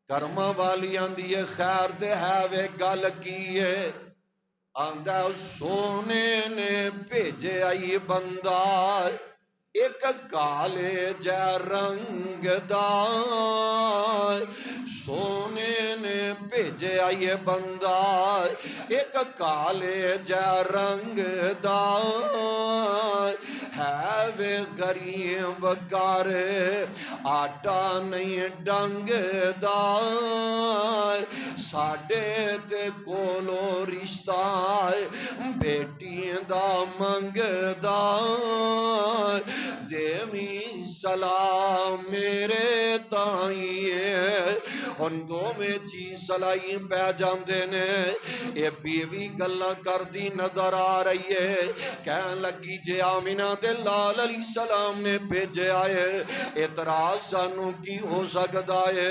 کرما والی آندی ہے خیر دے ہے وے گل کیے آندہ سونے نے بھیجے آئی بندہ ایک کالے جے رنگ دا سونے نے بھیجے آئی بندہ ایک کالے جے رنگ دا ہے وے غریب کار آٹا نہیں ڈنگ دا ساڑے تے کولو رشتہ بیٹی دا منگ دا دیمی سلام میرے تائیے ان دو میں چی سلائی پہ جاندے نے اے بیوی گلہ کر دی نظر آ رہی ہے کہن لگی جے آمینہ دے لال علیہ السلام نے بھیجے آئے اعتراض سانوں کی ہو سکتا ہے